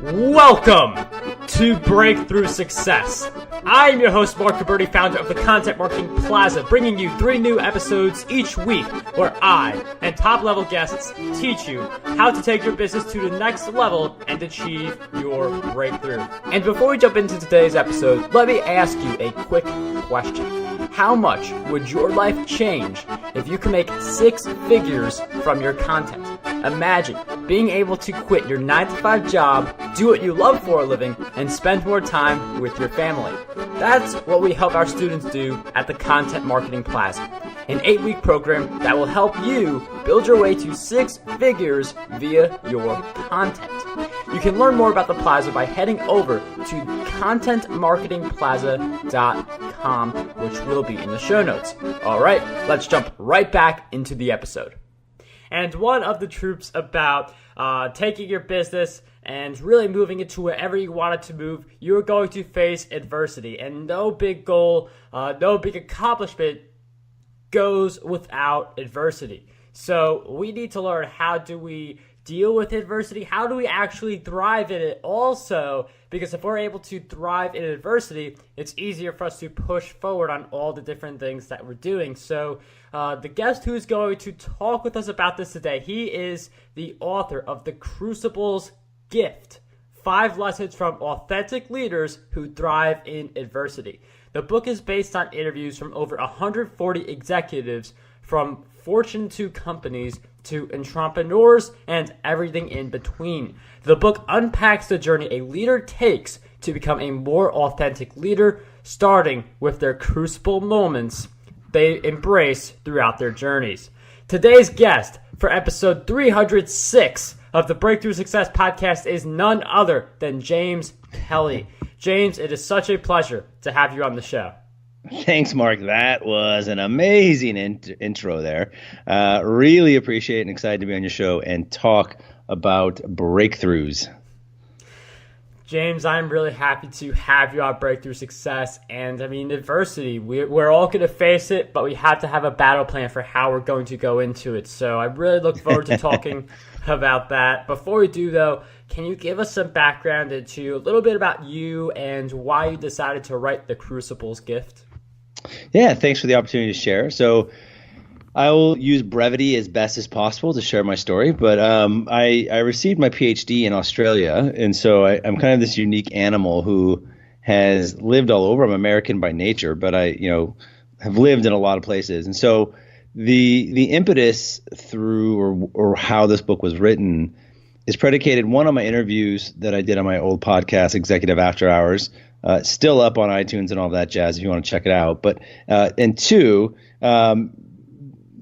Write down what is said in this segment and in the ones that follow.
Welcome to Breakthrough Success. I'm your host, Marc Guberti, founder of the Content Marketing Plaza, bringing you 3 new episodes each week where I and top-level guests teach you how to take your business to the next level and achieve your breakthrough. And before we jump into today's episode, let me ask you a quick question. How much would your life change if you could make 6 figures from your content? Imagine being able to quit your 9-to-5 job, do what you love for a living, and spend more time with your family. That's what we help our students do at the Content Marketing Plaza, an 8-week program that will help you build your way to 6 figures via your content. You can learn more about the Plaza by heading over to contentmarketingplaza.com, which will be in the show notes. All right, let's jump right back into the episode. And one of the truths about taking your business and really moving it to wherever you want it to move, you're going to face adversity. And no big goal, no big accomplishment goes without adversity. So we need to learn, how do we deal with adversity? How do we actually thrive in it also? Because if we're able to thrive in adversity, it's easier for us to push forward on all the different things that we're doing. So the guest who's going to talk with us about this today, he is the author of The Crucible's Gift, 5 Lessons from Authentic Leaders Who Thrive in Adversity. The book is based on interviews from over 140 executives from Fortune 2 companies to entrepreneurs and everything in between. The book unpacks the journey a leader takes to become a more authentic leader, starting with their crucible moments they embrace throughout their journeys. Today's guest for episode 306 of the Breakthrough Success podcast is none other than James Kelley. James, it is such a pleasure to have you on the show. Thanks, Mark. That was an amazing intro there. Really appreciate and excited to be on your show and talk about breakthroughs. James, I'm really happy to have you on Breakthrough Success. And I mean, adversity, we're all going to face it, but we have to have a battle plan for how we're going to go into it. So I really look forward to talking about that. Before we do, though, can you give us some background into a little bit about you and why you decided to write The Crucible's Gift? Yeah, thanks for the opportunity to share. So I will use brevity as best as possible to share my story, but I received my PhD in Australia, and so I'm kind of this unique animal who has lived all over. I'm American by nature, but I have lived in a lot of places. And so the impetus through or how this book was written is predicated, one, on my interviews that I did on my old podcast, Executive After Hours, still up on iTunes and all that jazz if you want to check it out. But and 2,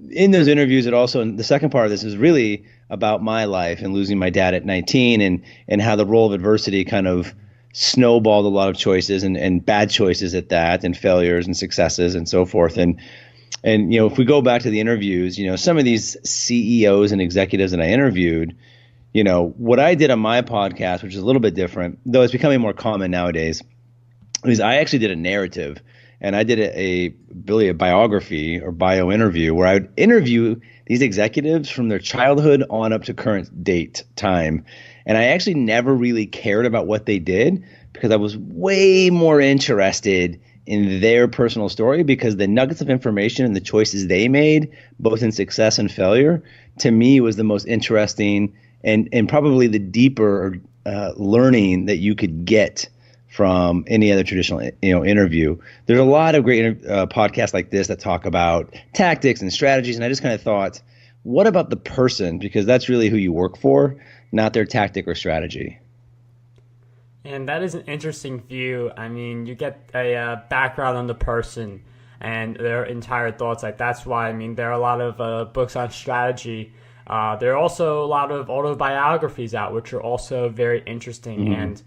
in those interviews, it also, and the second part of this is really about my life and losing my dad at 19 and how the role of adversity kind of snowballed a lot of choices and bad choices at that, and failures and successes and so forth. And if we go back to the interviews, some of these CEOs and executives that I interviewed, what I did on my podcast, which is a little bit different, though it's becoming more common nowadays, is I actually did a narrative, and I did a biography or bio interview where I would interview these executives from their childhood on up to current date time. And I actually never really cared about what they did because I was way more interested in their personal story, because the nuggets of information and the choices they made, both in success and failure, to me was the most interesting and probably the deeper learning that you could get from any other traditional interview. There's a lot of great podcasts like this that talk about tactics and strategies, and I just kind of thought, what about the person? Because that's really who you work for, not their tactic or strategy. And that is an interesting view. I mean, you get a background on the person and their entire thoughts. Like, that's why, I mean, there are a lot of books on strategy. There are also a lot of autobiographies out, which are also very interesting. And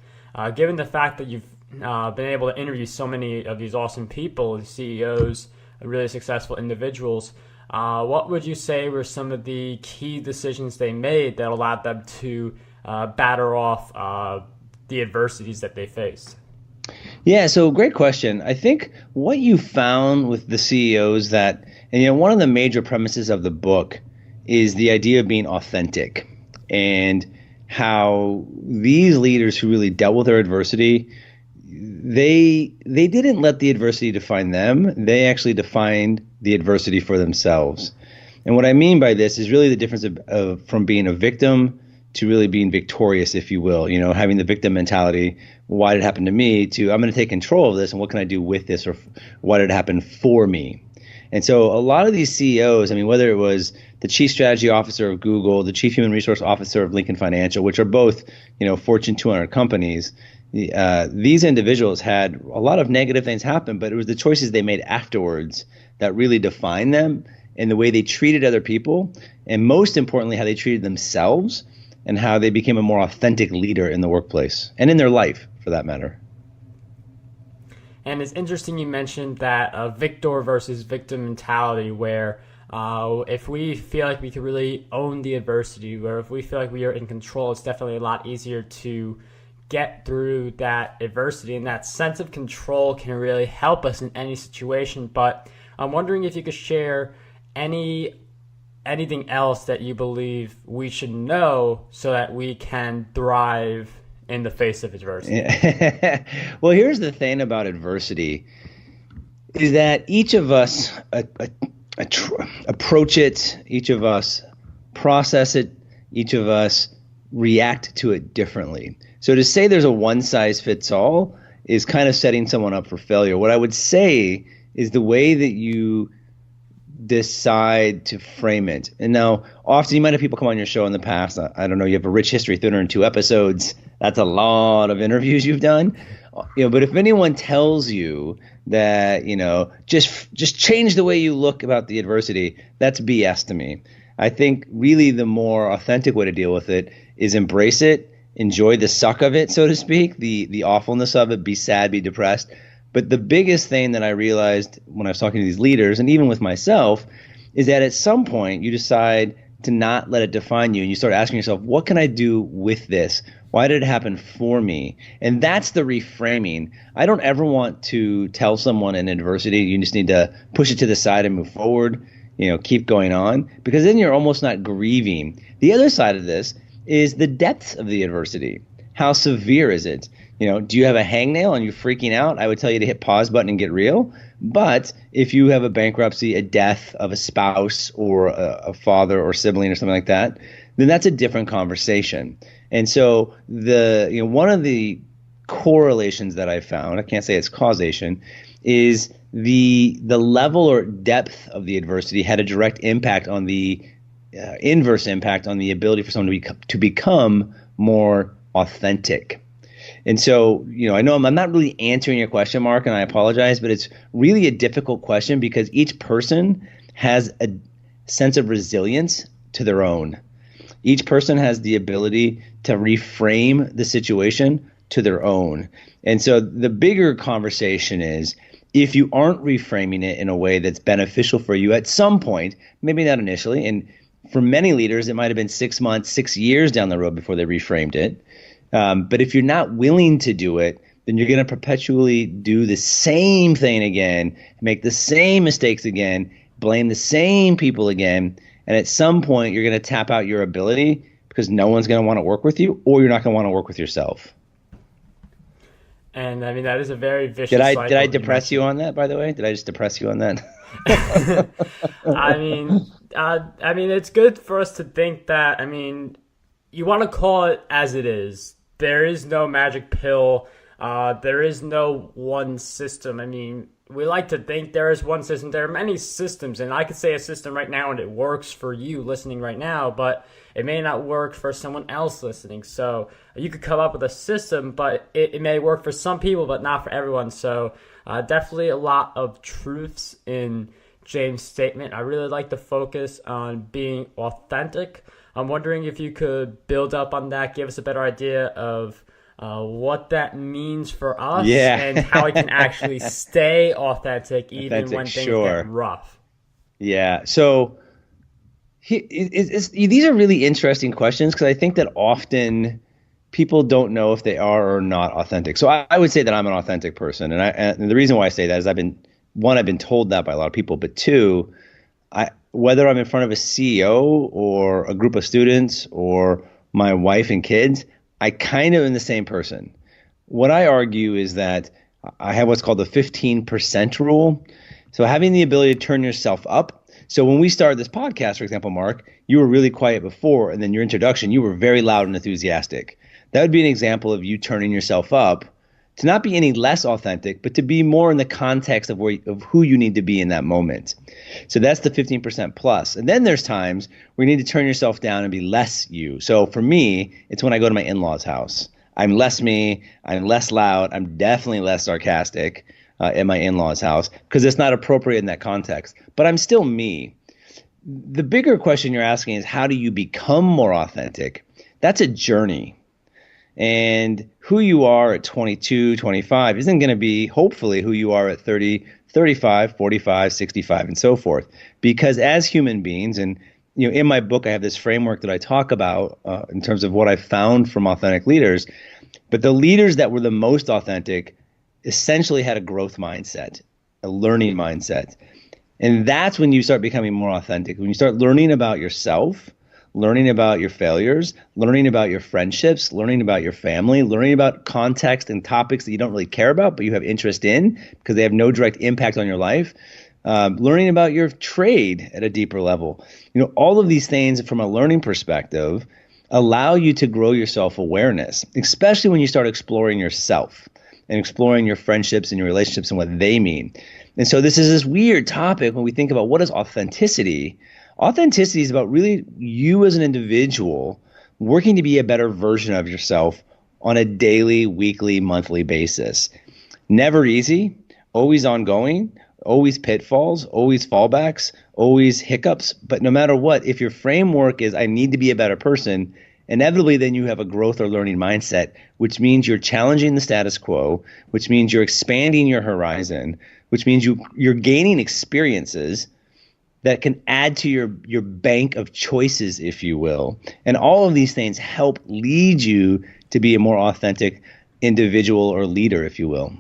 given the fact that you've been able to interview so many of these awesome people, CEOs, really successful individuals, what would you say were some of the key decisions they made that allowed them to batter off the adversities that they faced? Yeah, so great question. I think what you found with the CEOs that, and one of the major premises of the book is the idea of being authentic and how these leaders who really dealt with their adversity, they didn't let the adversity define them. They actually defined the adversity for themselves. And what I mean by this is really the difference of from being a victim to really being victorious, if you will, having the victim mentality. Why did it happen to me? To I'm going to take control of this, and what can I do with this, or why did it happen for me? And so a lot of these CEOs, whether it was the chief strategy officer of Google, the chief human resource officer of Lincoln Financial, which are both, Fortune 200 companies, these individuals had a lot of negative things happen, but it was the choices they made afterwards that really defined them, and the way they treated other people, and most importantly, how they treated themselves, and how they became a more authentic leader in the workplace and in their life, for that matter. And it's interesting you mentioned that victor versus victim mentality, where if we feel like we can really own the adversity, where if we feel like we are in control, it's definitely a lot easier to get through that adversity, and that sense of control can really help us in any situation. But I'm wondering if you could share anything else that you believe we should know so that we can thrive in the face of adversity. Well, here's the thing about adversity is that each of us approach it, each of us process it, each of us react to it differently. So to say there's a one size fits all is kind of setting someone up for failure. What I would say is the way that you decide to frame it. And now, often you might have people come on your show in the past. I don't know, you have a rich history, 302 episodes. That's a lot of interviews you've done. But if anyone tells you that, just change the way you look about the adversity, that's BS to me. I think really the more authentic way to deal with it is embrace it, enjoy the suck of it, so to speak, the awfulness of it, be sad, be depressed. But the biggest thing that I realized when I was talking to these leaders, and even with myself, is that at some point you decide to not let it define you, and you start asking yourself, what can I do with this? Why did it happen for me? And that's the reframing. I don't ever want to tell someone in adversity, you just need to push it to the side and move forward, keep going on, because then you're almost not grieving. The other side of this is the depth of the adversity. How severe is it? Do you have a hangnail and you're freaking out? I would tell you to hit pause button and get real. But if you have a bankruptcy, a death of a spouse or a father or sibling or something like that, then that's a different conversation. And so one of the correlations that I found, I can't say it's causation, is the level or depth of the adversity had a direct impact on the inverse impact on the ability for someone to become more authentic. And so, I know I'm not really answering your question, Mark, and I apologize, but it's really a difficult question because each person has a sense of resilience to their own. Each person has the ability to reframe the situation to their own. And so the bigger conversation is, if you aren't reframing it in a way that's beneficial for you at some point, maybe not initially, and for many leaders, it might have been 6 months, 6 years down the road before they reframed it. But if you're not willing to do it, then you're going to perpetually do the same thing again, make the same mistakes again, blame the same people again. And at some point, you're going to tap out your ability because no one's going to want to work with you, or you're not going to want to work with yourself. And that is a very vicious cycle. Did I depress you on that, by the way? Did I just depress you on that? It's good for us to think that, you want to call it as it is. There is no magic pill. There is no one system. We like to think there is one system. There are many systems, and I could say a system right now and it works for you listening right now, but it may not work for someone else listening. So you could come up with a system, but it may work for some people, but not for everyone. So definitely a lot of truths in James' statement. I really like to focus on being authentic. I'm wondering if you could build up on that, give us a better idea of what that means for us and how we can actually stay authentic even when things get rough. Yeah. So these are really interesting questions because I think that often people don't know if they are or not authentic. So I would say that I'm an authentic person. And the reason why I say that is I've been told that by a lot of people, but two, whether I'm in front of a CEO or a group of students or my wife and kids, I kind of am the same person. What I argue is that I have what's called the 15% rule. So having the ability to turn yourself up. So when we started this podcast, for example, Marc, you were really quiet before, and then your introduction, you were very loud and enthusiastic. That would be an example of you turning yourself up to not be any less authentic, but to be more in the context of who you need to be in that moment. So that's the 15% plus. And then there's times where you need to turn yourself down and be less you. So for me, it's when I go to my in-laws' house. I'm less me, I'm less loud, I'm definitely less sarcastic at my in-laws' house because it's not appropriate in that context. But I'm still me. The bigger question you're asking is, how do you become more authentic? That's a journey. And who you are at 22, 25 isn't going to be, hopefully, who you are at 30, 35, 45, 65, and so forth. Because as human beings, and in my book, I have this framework that I talk about in terms of what I found from authentic leaders. But the leaders that were the most authentic essentially had a growth mindset, a learning mindset. And that's when you start becoming more authentic. When you start learning about yourself, learning about your failures, learning about your friendships, learning about your family, learning about context and topics that you don't really care about, but you have interest in because they have no direct impact on your life. Learning about your trade at a deeper level. All of these things from a learning perspective allow you to grow your self-awareness, especially when you start exploring yourself and exploring your friendships and your relationships and what they mean. And so this is this weird topic when we think about what is authenticity. Authenticity is about really you as an individual working to be a better version of yourself on a daily, weekly, monthly basis. Never easy, always ongoing, always pitfalls, always fallbacks, always hiccups. But no matter what, if your framework is I need to be a better person, inevitably then you have a growth or learning mindset, which means you're challenging the status quo, which means you're expanding your horizon, which means you're gaining experiences that can add to your bank of choices, if you will. And all of these things help lead you to be a more authentic individual or leader, if you will.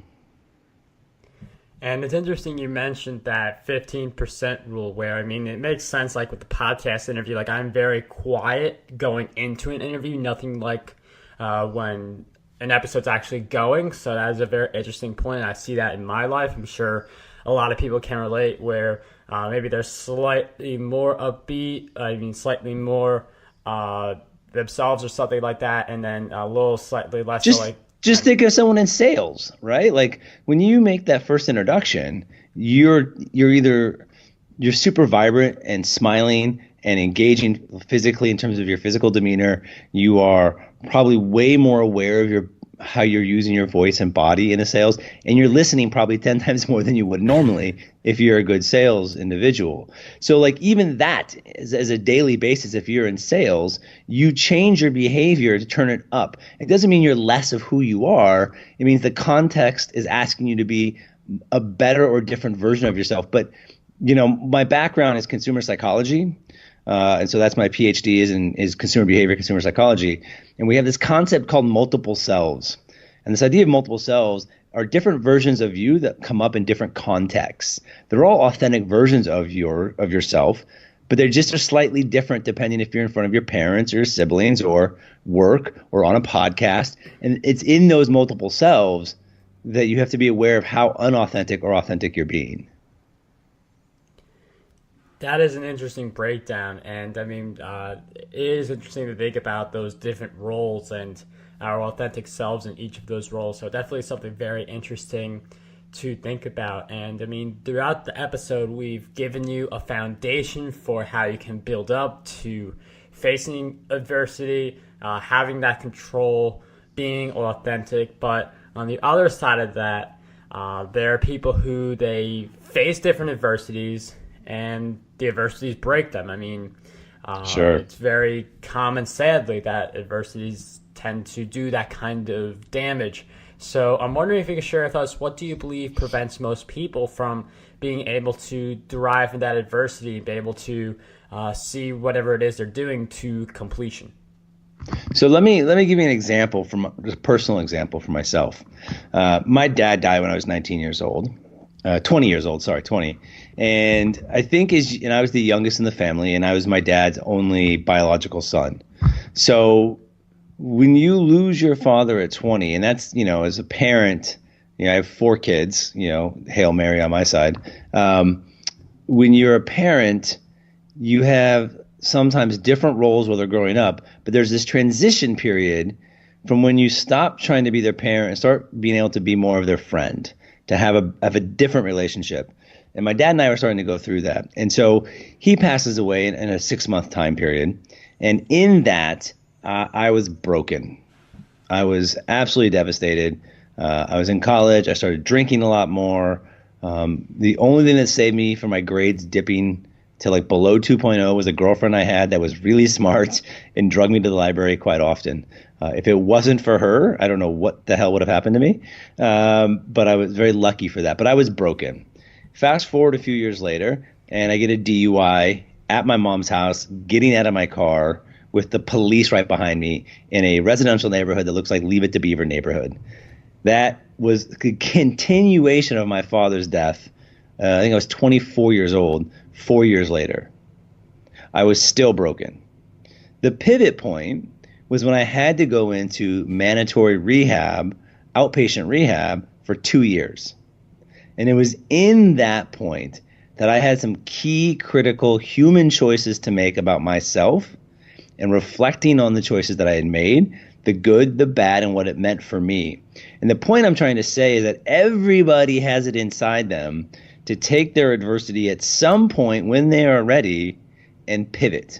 And it's interesting you mentioned that 15% rule where, it makes sense like with the podcast interview. Like I'm very quiet going into an interview, nothing like when an episode's actually going. So that is a very interesting point. I see that in my life. I'm sure a lot of people can relate where maybe they're slightly more upbeat, slightly more themselves or something like that, and then a little slightly less Just think of someone in sales, right? Like when you make that first introduction, you're super vibrant and smiling and engaging physically in terms of your physical demeanor. You are probably way more aware of how you're using your voice and body in a sales, and you're listening probably 10 times more than you would normally if you're a good sales individual. So like even that as a daily basis, if you're in sales, you change your behavior to turn it up. It doesn't mean you're less of who you are. It means the context is asking you to be a better or different version of yourself. But my background is consumer psychology. And so that's my PhD is consumer behavior, consumer psychology. And we have this concept called multiple selves. And this idea of multiple selves are different versions of you that come up in different contexts. They're all authentic versions of yourself, but they're just slightly different depending if you're in front of your parents or your siblings or work or on a podcast. And it's in those multiple selves that you have to be aware of how unauthentic or authentic you're being. That is an interesting breakdown, and it is interesting to think about those different roles and our authentic selves in each of those roles. So definitely something very interesting to think about. And throughout the episode, we've given you a foundation for how you can build up to facing adversity, having that control, being authentic. But on the other side of that, there are people who they face different adversities, and the adversities break them. Sure. It's very common, sadly, that adversities tend to do that kind of damage. So I'm wondering if you could share with us, what do you believe prevents most people from being able to derive from that adversity, be able to see whatever it is they're doing to completion? So let me give you an example a personal example for myself. My dad died when I was 19 years old. 20 years old, 20. And I think I was the youngest in the family, and I was my dad's only biological son. So when you lose your father at 20, and that's, as a parent, I have 4 kids, Hail Mary on my side. When you're a parent, you have sometimes different roles while they're growing up, but there's this transition period from when you stop trying to be their parent and start being able to be more of their friend, to have a different relationship. And my dad and I were starting to go through that. And so he passes away in a 6-month time period. And in that, I was broken. I was absolutely devastated. I was in college. I started drinking a lot more. The only thing that saved me from my grades dipping to like below 2.0 was a girlfriend I had that was really smart and drugged me to the library quite often. If it wasn't for her, I don't know what the hell would have happened to me. But I was very lucky for that. But I was broken. Fast forward a few years later, and I get a DUI at my mom's house, getting out of my car with the police right behind me in a residential neighborhood that looks like Leave It to Beaver neighborhood. That was the continuation of my father's death. I think I was 24 years old, 4 years later. I was still broken. The pivot point was when I had to go into mandatory rehab, outpatient rehab, for 2 years. And it was in that point that I had some key critical human choices to make about myself, and reflecting on the choices that I had made, the good, the bad, and what it meant for me. And the point I'm trying to say is that everybody has it inside them to take their adversity at some point when they are ready and pivot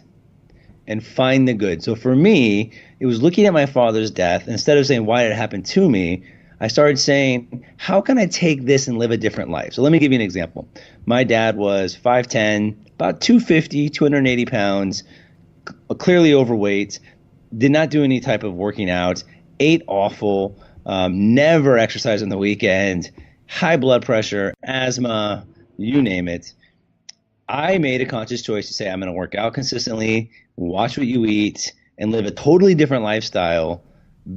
and find the good. So for me, it was looking at my father's death. Instead of saying, why did it happen to me? I started saying, how can I take this and live a different life? So let me give you an example. My dad was 5'10", about 250, 280 pounds, clearly overweight, did not do any type of working out, ate awful, never exercised on the weekend, high blood pressure, asthma, you name it. I made a conscious choice to say I'm going to work out consistently, watch what you eat, and live a totally different lifestyle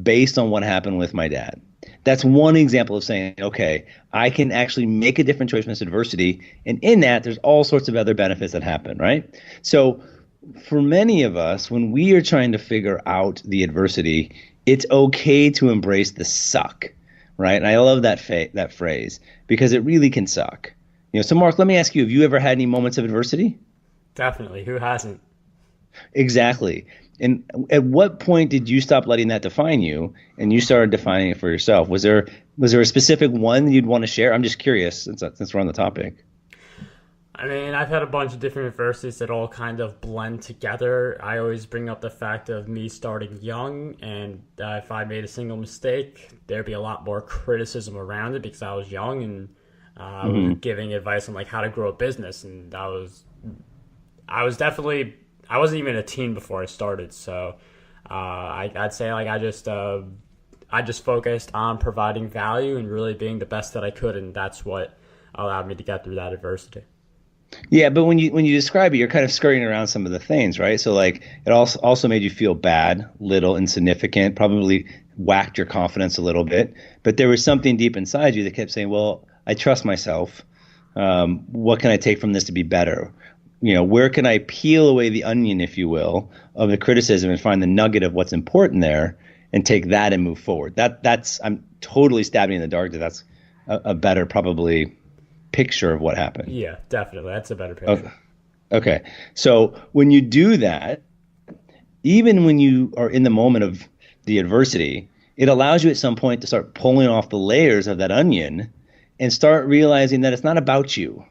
based on what happened with my dad. That's one example of saying, okay, I can actually make a different choice from this adversity. And in that, there's all sorts of other benefits that happen, right? So for many of us, when we are trying to figure out the adversity, it's okay to embrace the suck, right? And I love that phrase because it really can suck. So Marc, let me ask you, have you ever had any moments of adversity? Definitely. Who hasn't? Exactly. And at what point did you stop letting that define you and you started defining it for yourself? Was there a specific one you'd want to share? I'm just curious since we're on the topic. I mean, I've had a bunch of different adversities that all kind of blend together. I always bring up the fact of me starting young, and if I made a single mistake, there'd be a lot more criticism around it because I was young and I was giving advice on like how to grow a business, and I wasn't even a teen before I started, so I'd say like I just focused on providing value and really being the best that I could, and that's what allowed me to get through that adversity. Yeah, but when you describe it, you're kind of skirting around some of the things, right? So like it also made you feel bad, little, insignificant, probably whacked your confidence a little bit. But there was something deep inside you that kept saying, well, I trust myself. What can I take from this to be better? Where can I peel away the onion, if you will, of the criticism and find the nugget of what's important there and take that and move forward? That's I'm totally stabbing in the dark. That's a better probably picture of what happened. Yeah, definitely. That's a better picture. Okay. So when you do that, even when you are in the moment of the adversity, it allows you at some point to start pulling off the layers of that onion and start realizing that it's not about you,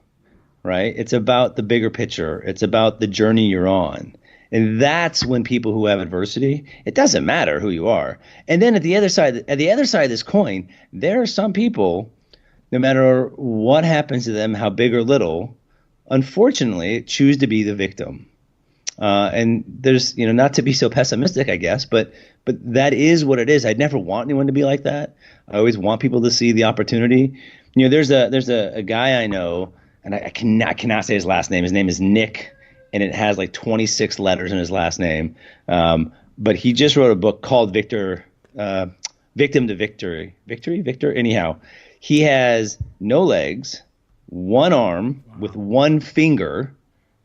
right? It's about the bigger picture. It's about the journey you're on. And that's when people who have adversity, it doesn't matter who you are. And then at the other side of this coin, there are some people, no matter what happens to them, how big or little, unfortunately, choose to be the victim. And there's, not to be so pessimistic, I guess, but that is what it is. I'd never want anyone to be like that. I always want people to see the opportunity. There's a guy I know, and I cannot say his last name. His name is Nick, and it has like 26 letters in his last name. But he just wrote a book called Victim to Victory. Victor? Anyhow. He has no legs, one arm with one finger,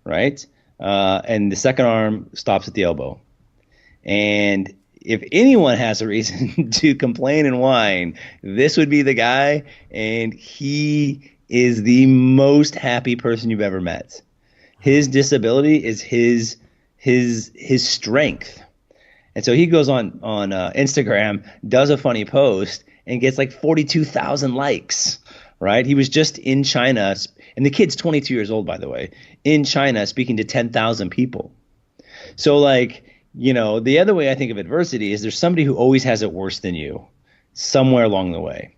right? And the second arm stops at the elbow. And if anyone has a reason to complain and whine, this would be the guy. And he is the most happy person you've ever met. His disability is his strength. And so he goes on Instagram, does a funny post, and gets like 42,000 likes, right? He was just in China, and the kid's 22 years old, by the way, in China speaking to 10,000 people. So like, the other way I think of adversity is there's somebody who always has it worse than you somewhere along the way.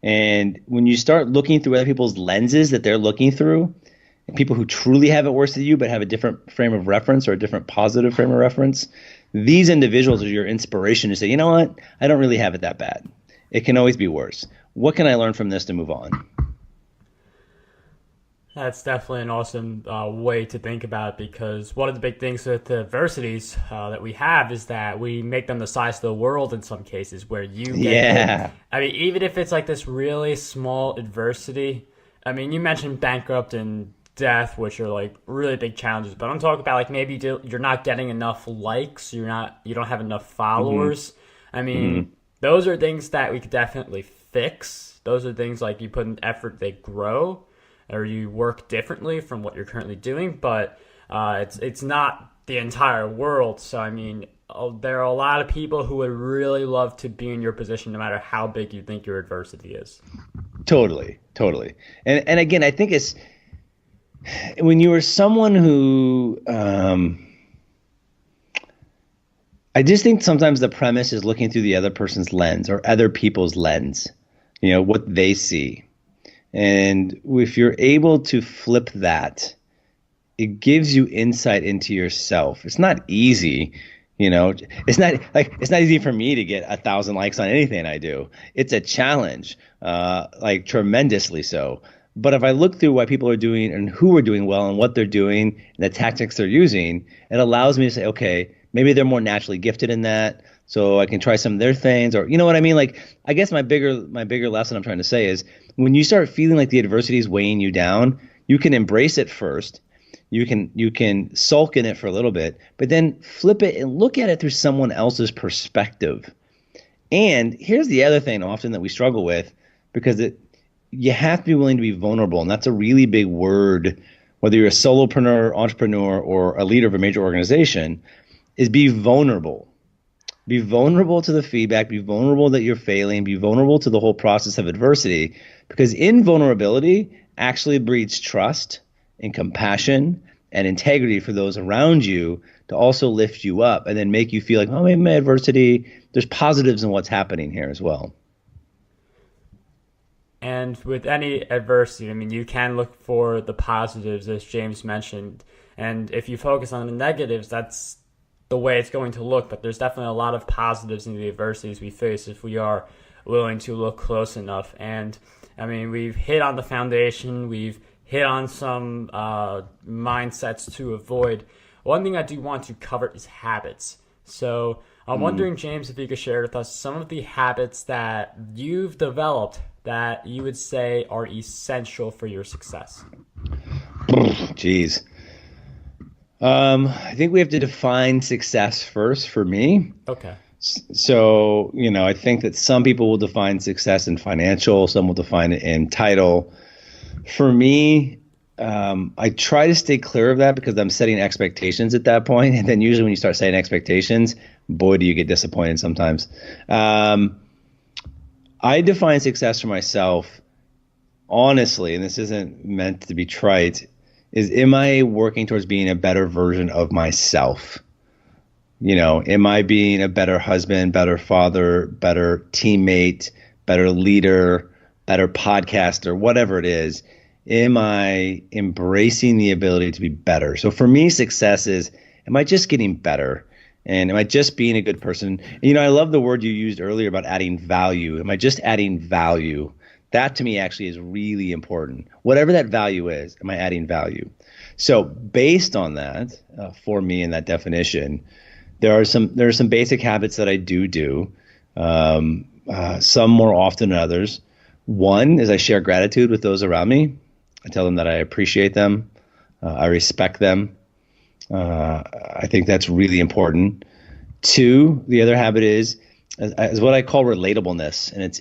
And when you start looking through other people's lenses that they're looking through, and people who truly have it worse than you but have a different frame of reference or a different positive frame of reference, these individuals are your inspiration to say, you know what, I don't really have it that bad. It can always be worse. What can I learn from this to move on? That's definitely an awesome way to think about it, because one of the big things with the adversities that we have is that we make them the size of the world in some cases, where you get I mean, even if it's like this really small adversity. I mean, you mentioned bankrupt and death, which are like really big challenges, but I'm talking about like maybe you're not getting enough likes, you don't have enough followers. I mean, those are things that we could definitely fix. Those are things like you put in effort, they grow, or you work differently from what you're currently doing, but it's not the entire world. So, I mean, there are a lot of people who would really love to be in your position no matter how big you think your adversity is. Totally. And again, I think it's when you are someone who I just think sometimes the premise is looking through the other person's lens or other people's lens, what they see. And if you're able to flip that, it gives you insight into yourself. It's not easy, it's not easy for me to get 1,000 likes on anything I do. It's a challenge, like tremendously so. But if I look through what people are doing and who are doing well and what they're doing and the tactics they're using, it allows me to say, okay, maybe they're more naturally gifted in that, so I can try some of their things, or you know what I mean? Like, I guess my bigger lesson I'm trying to say is when you start feeling like the adversity is weighing you down, you can embrace it first. You can sulk in it for a little bit, but then flip it and look at it through someone else's perspective. And here's the other thing often that we struggle with, because you have to be willing to be vulnerable, and that's a really big word, whether you're a solopreneur, entrepreneur, or a leader of a major organization, is be vulnerable. Be vulnerable to the feedback, be vulnerable that you're failing, be vulnerable to the whole process of adversity, because invulnerability actually breeds trust and compassion and integrity for those around you to also lift you up and then make you feel like, oh, maybe my adversity, there's positives in what's happening here as well. And with any adversity, I mean, you can look for the positives, as James mentioned. And if you focus on the negatives, that's the way it's going to look. But there's definitely a lot of positives in the adversities we face if we are willing to look close enough. And, I mean, we've hit on the foundation. We've hit on some mindsets to avoid. One thing I do want to cover is habits. So I'm wondering, James, if you could share with us some of the habits that you've developed that you would say are essential for your success. Jeez. I think we have to define success first for me. Okay. So, I think that some people will define success in financial, some will define it in title. For me, I try to stay clear of that because I'm setting expectations at that point. And then usually when you start setting expectations, boy, do you get disappointed sometimes. I define success for myself, honestly, and this isn't meant to be trite, is am I working towards being a better version of myself? Am I being a better husband, better father, better teammate, better leader, better podcaster, whatever it is? Am I embracing the ability to be better? So for me, success is, am I just getting better? And am I just being a good person? And, I love the word you used earlier about adding value. Am I just adding value? That to me actually is really important. Whatever that value is, am I adding value? So based on that, for me in that definition, there are some basic habits that I do, some more often than others. One is I share gratitude with those around me. I tell them that I appreciate them. I respect them. I think that's really important. Two, the other habit is what I call relatableness, and it's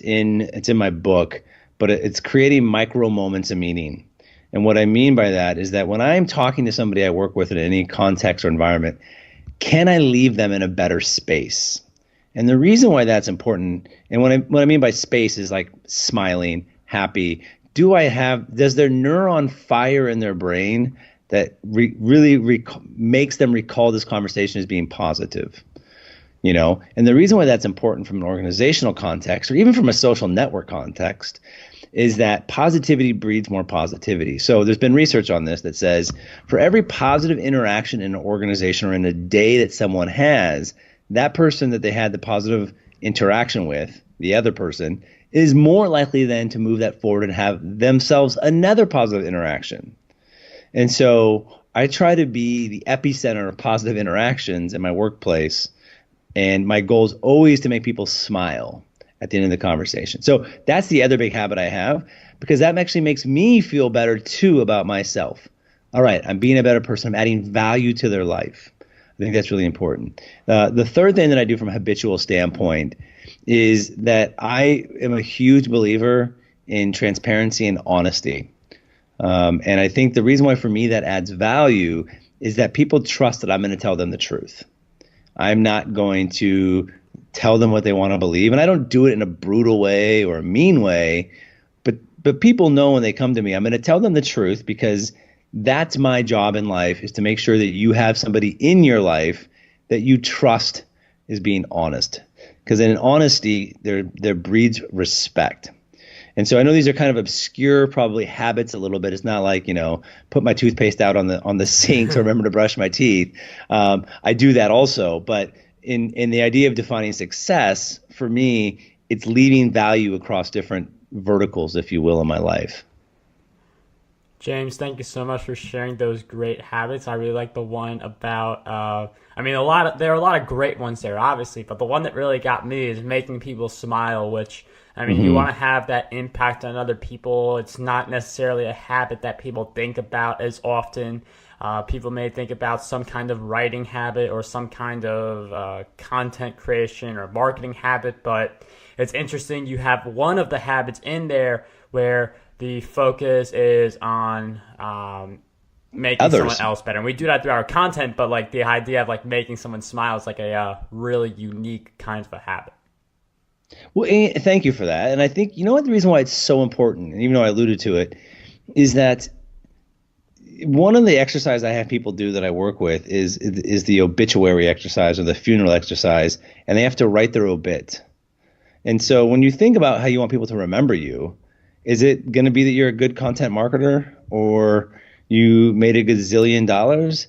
in my book, but it's creating micro moments of meaning. And what I mean by that is that when I'm talking to somebody I work with in any context or environment, can I leave them in a better space? And the reason why that's important, and what I mean by space is like smiling, happy. Does their neuron fire in their brain that really makes them recall this conversation as being positive? You know, and the reason why that's important from an organizational context or even from a social network context is that positivity breeds more positivity. So there's been research on this that says for every positive interaction in an organization or in a day that someone has, that person that they had the positive interaction with, the other person, is more likely then to move that forward and have themselves another positive interaction. And so I try to be the epicenter of positive interactions in my workplace. And my goal is always to make people smile at the end of the conversation. So that's the other big habit I have, because that actually makes me feel better too about myself. All right, I'm being a better person. I'm adding value to their life. I think that's really important. The third thing that I do from a habitual standpoint is that I am a huge believer in transparency and honesty. And I think the reason why for me that adds value is that people trust that I'm going to tell them the truth. I'm not going to tell them what they want to believe. And I don't do it in a brutal way or a mean way. But people know when they come to me, I'm going to tell them the truth, because that's my job in life, is to make sure that you have somebody in your life that you trust is being honest. Because in honesty, there breeds respect. And so I know these are kind of obscure, probably habits a little bit. It's not like, put my toothpaste out on the sink to remember to brush my teeth. I do that also. But in the idea of defining success, for me, it's leaving value across different verticals, if you will, in my life. James, thank you so much for sharing those great habits. I really like the one about, there are a lot of great ones there, obviously, but the one that really got me is making people smile, which, you want to have that impact on other people. It's not necessarily a habit that people think about as often. People may think about some kind of writing habit or some kind of content creation or marketing habit, but it's interesting. You have one of the habits in there where the focus is on making others. Someone else better. And we do that through our content, but like the idea of like making someone smile is like a really unique kind of a habit. Well, thank you for that. And I think, the reason why it's so important, and even though I alluded to it, is that one of the exercises I have people do that I work with is the obituary exercise or the funeral exercise, and they have to write their obit. And so when you think about how you want people to remember you, is it going to be that you're a good content marketer or you made a gazillion dollars?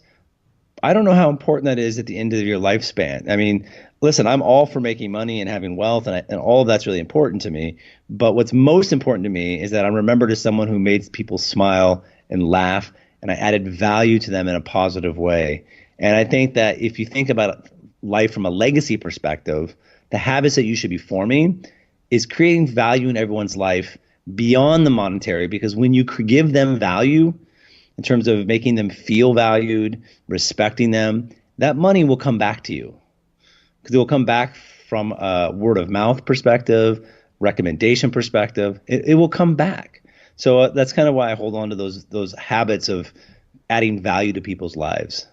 I don't know how important that is at the end of your lifespan. Listen, I'm all for making money and having wealth, and all of that's really important to me. But what's most important to me is that I'm remembered as someone who made people smile and laugh, and I added value to them in a positive way. And I think that if you think about life from a legacy perspective, the habits that you should be forming is creating value in everyone's life beyond the monetary, because when you give them value in terms of making them feel valued, respecting them, that money will come back to you, because it will come back from a word of mouth perspective, recommendation perspective. It will come back. So that's kind of why I hold on to those habits of adding value to people's lives.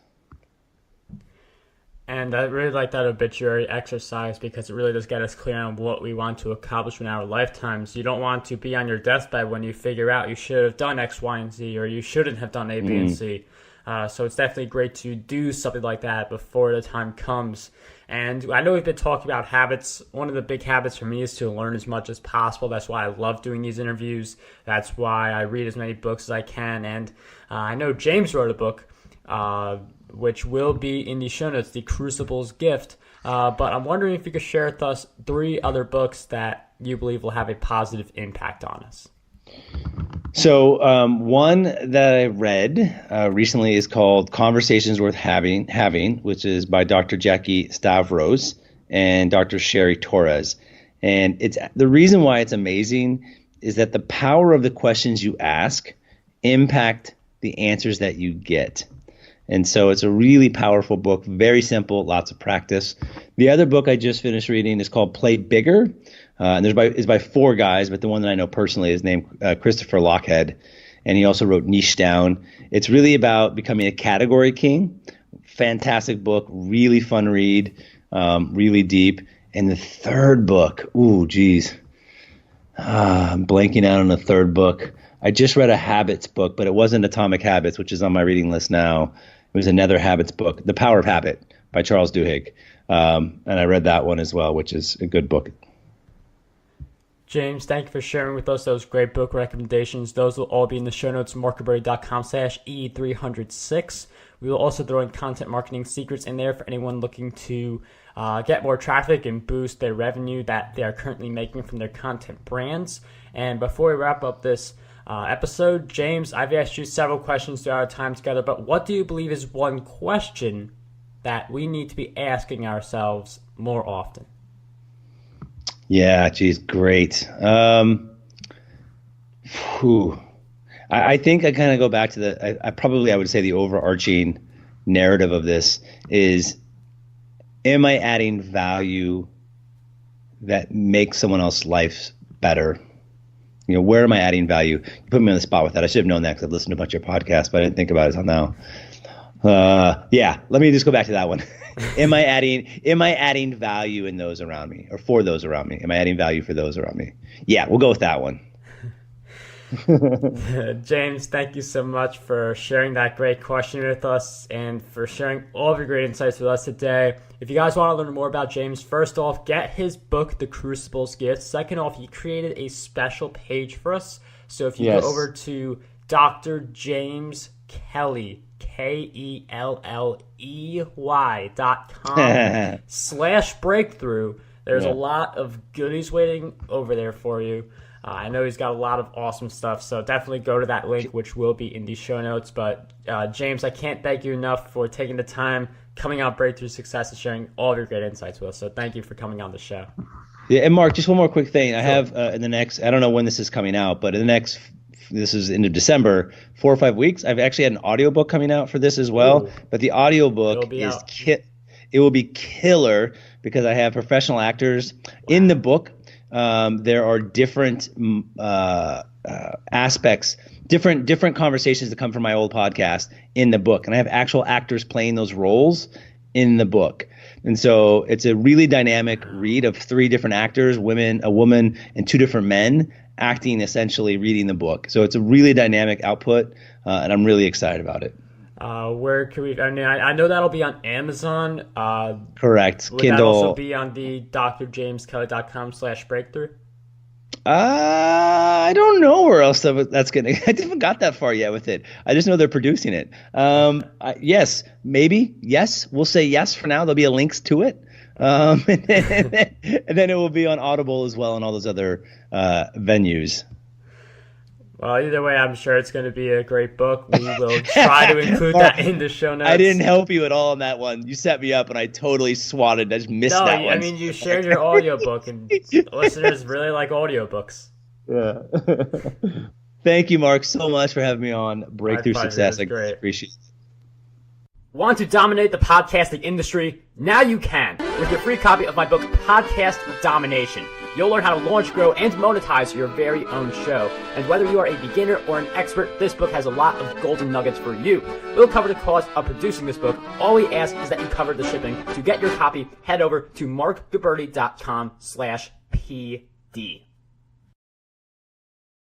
And I really like that obituary exercise, because it really does get us clear on what we want to accomplish in our lifetimes. You don't want to be on your deathbed when you figure out you should have done X, Y, and Z, or you shouldn't have done A, B, and C. So it's definitely great to do something like that before the time comes. And I know we've been talking about habits. One of the big habits for me is to learn as much as possible. That's why I love doing these interviews. That's why I read as many books as I can. And I know James wrote a book, which will be in the show notes, The Crucible's Gift. But I'm wondering if you could share with us 3 other books that you believe will have a positive impact on us. So one that I read recently is called Conversations Worth Having, which is by Dr. Jackie Stavros and Dr. Sherry Torres. And it's the reason why it's amazing is that the power of the questions you ask impact the answers that you get. And so it's a really powerful book, very simple, lots of practice. The other book I just finished reading is called Play Bigger. And it's by four guys, but the one that I know personally is named Christopher Lochhead. And he also wrote Niche Down. It's really about becoming a category king. Fantastic book, really fun read, really deep. And the third book, I'm blanking out on the third book. I just read a habits book, but it wasn't Atomic Habits, which is on my reading list now. It was another habits book, The Power of Habit by Charles Duhigg. And I read that one as well, which is a good book. James, thank you for sharing with us those great book recommendations. Those will all be in the show notes, markguberti.com/E306. We will also throw in content marketing secrets in there for anyone looking to get more traffic and boost their revenue that they are currently making from their content brands. And before we wrap up this episode, James, I've asked you several questions throughout our time together, but what do you believe is one question that we need to be asking ourselves more often? Yeah, geez, great. I think I kind of go back to I would say the overarching narrative of this is, am I adding value that makes someone else's life better? Where am I adding value? You put me on the spot with that. I should have known that because I've listened to a bunch of podcasts, but I didn't think about it until now. Let me just go back to that one. Am I adding value in those around me, or for those around me? Am I adding value for those around me? Yeah, we'll go with that one. James, thank you so much for sharing that great question with us and for sharing all of your great insights with us today. If you guys want to learn more about James, first off, get his book, The Crucible's Gift. Second off, he created a special page for us. So if you go over to Dr. James Kelley, KELLEY.com/breakthrough. There's a lot of goodies waiting over there for you. I know he's got a lot of awesome stuff, so definitely go to that link, which will be in the show notes. But James, I can't thank you enough for taking the time, coming on Breakthrough Success, and sharing all of your great insights with us. So thank you for coming on the show. Yeah, and Mark, just one more quick thing. I have in the next, I don't know when this is coming out, but in the next, this is end of December, 4 or 5 weeks, I've actually had an audiobook coming out for this as well. Ooh. But the audiobook it will be killer because I have professional actors in the book. There are different aspects, different conversations that come from my old podcast in the book, and I have actual actors playing those roles in the book. And so it's a really dynamic read of 3 different actors, a woman, and 2 different men acting, essentially reading the book. So it's a really dynamic output, and I'm really excited about it. Where can we? I mean, I know that'll be on Amazon. Correct. Would Kindle. that also be on the drjameskelley.com/breakthrough? I don't know where else that's gonna. I haven't got that far yet with it. I just know they're producing it. Yes, maybe. Yes, we'll say yes for now. There'll be links to it. And then it will be on Audible as well and all those other venues. Well, either way, I'm sure it's going to be a great book. We will try to include that in the show notes. I didn't help you at all on that one. You set me up, and I totally swatted. I just missed that one. I mean, you shared your audiobook, and listeners really like audiobooks. Yeah. Thank you, Mark, so much for having me on Breakthrough Success. I appreciate it. Want to dominate the podcasting industry? Now you can with your free copy of my book, Podcast Domination. You'll learn how to launch, grow, and monetize your very own show. And whether you are a beginner or an expert, this book has a lot of golden nuggets for you. We'll cover the cost of producing this book. All we ask is that you cover the shipping. To get your copy, head over to markguberti.com/PD.